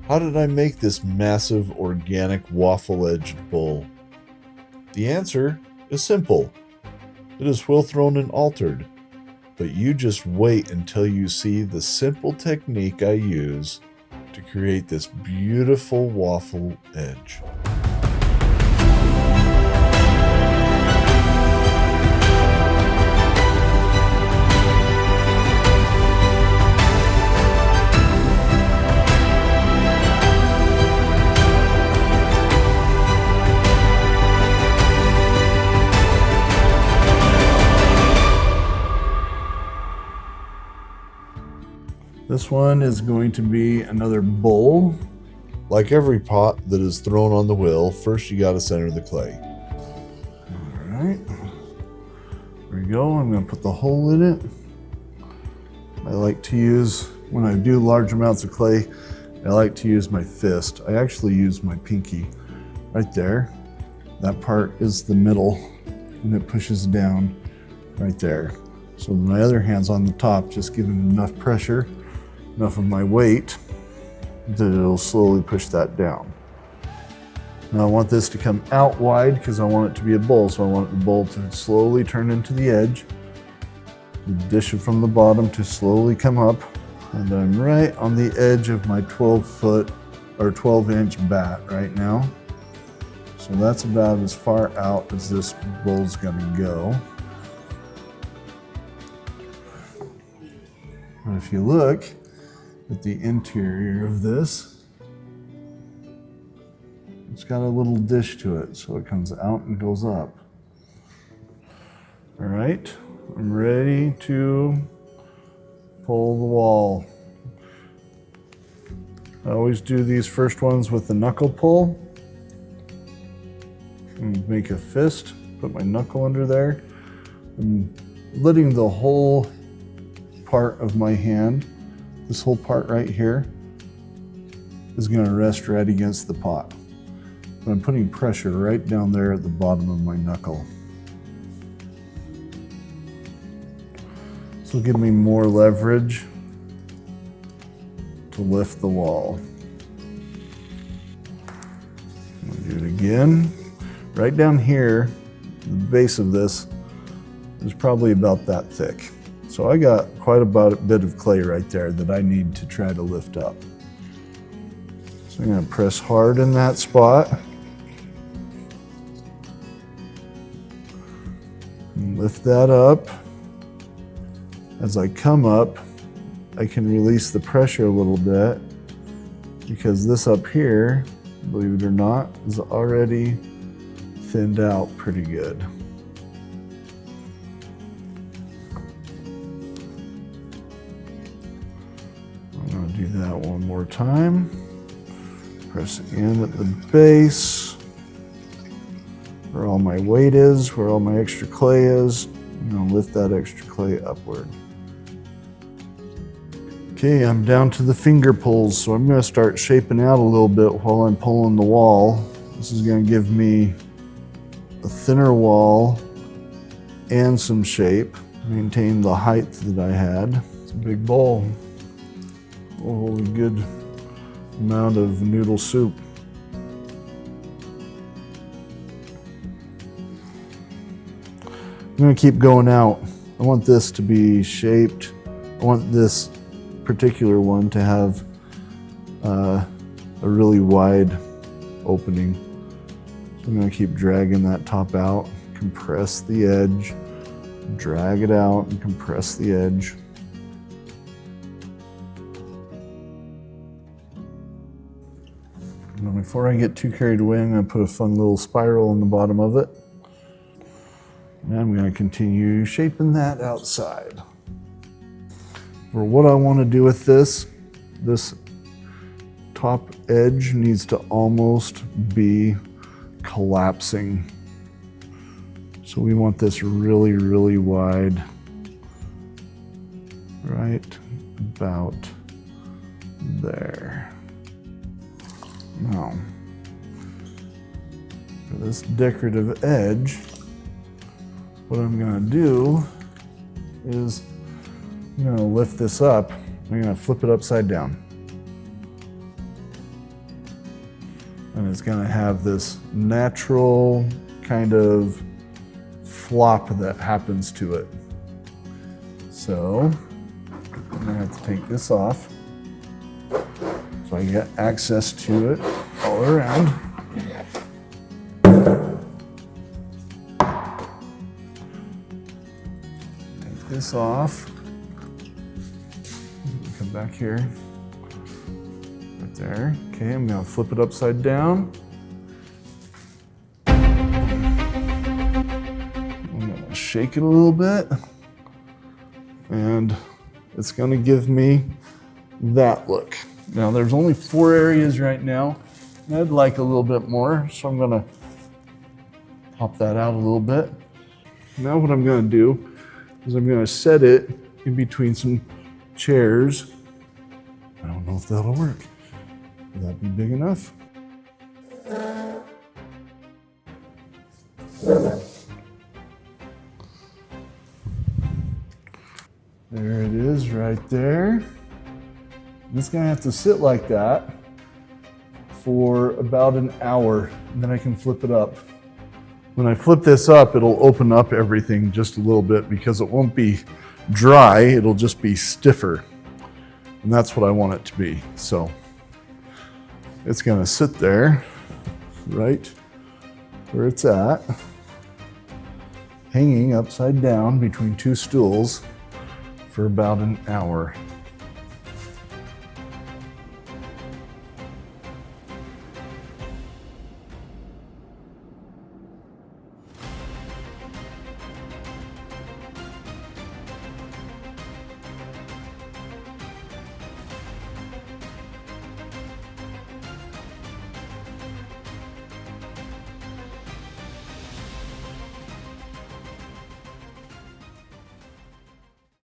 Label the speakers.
Speaker 1: How did I make this massive organic waffle-edged bowl? The answer is simple. It is wheel thrown and altered. But you just wait until you see the simple technique I use to create this beautiful waffle edge. This one is going to be another bowl. Like every pot that is thrown on the wheel, first you got to center the clay. All right, there we go. I'm going to put the hole in it. I like to use, when I do large amounts of clay, I like to use my fist. I actually use my pinky right there. That part is the middle and it pushes down right there. So my other hand's on the top, just giving enough pressure, enough of my weight that it'll slowly push that down. Now I want this to come out wide because I want it to be a bowl, so I want the bowl to slowly turn into the edge, the dish from the bottom to slowly come up, and I'm right on the edge of my 12-foot or 12-inch bat right now. So that's about as far out as this bowl's gonna go. And if you look at the interior of this, it's got a little dish to it, so it comes out and goes up. All right, I'm ready to pull the wall. I always do these first ones with the knuckle pull. And make a fist, put my knuckle under there, and letting the whole part of my hand, this whole part right here, is going to rest right against the pot. But I'm putting pressure right down there at the bottom of my knuckle. This will give me more leverage to lift the wall. I'm going to do it again. Right down here, the base of this is probably about that thick. So I got quite a bit of clay right there that I need to try to lift up. So I'm going to press hard in that spot. And lift that up. As I come up, I can release the pressure a little bit because this up here, believe it or not, is already thinned out pretty good. I'm going to do that one more time. Press in at the base, where all my weight is, where all my extra clay is. I'm going to lift that extra clay upward. Okay, I'm down to the finger pulls, so I'm going to start shaping out a little bit while I'm pulling the wall. This is going to give me a thinner wall and some shape, maintain the height that I had. It's a big bowl. Will hold a good amount of noodle soup. I'm going to keep going out. I want this to be shaped. I want this particular one to have a really wide opening. So I'm going to keep dragging that top out, compress the edge, drag it out and compress the edge. Now before I get too carried away, I'm going to put a fun little spiral in the bottom of it. And I'm going to continue shaping that outside. For what I want to do with this top edge needs to almost be collapsing. So we want this really, really wide, right about there. Now, for this decorative edge, what I'm going to do is I'm going to lift this up. I'm going to flip it upside down. And it's gonna have this natural kind of flop that happens to it. So I'm gonna have to take this off so I get access to it all around. Take this off. Come back here. Right there. Okay, I'm gonna flip it upside down. I'm gonna shake it a little bit. And it's gonna give me that look. Now there's only 4 areas right now. And I'd like a little bit more, so I'm gonna pop that out a little bit. Now what I'm gonna do is I'm gonna set it in between some chairs. I don't know if that'll work. Will that be big enough? There it is right there. It's gonna have to sit like that for about an hour, and then I can flip it up. When I flip this up, it'll open up everything just a little bit because it won't be dry, it'll just be stiffer. And that's what I want it to be. So it's gonna sit there right where it's at, hanging upside down between 2 stools for about an hour.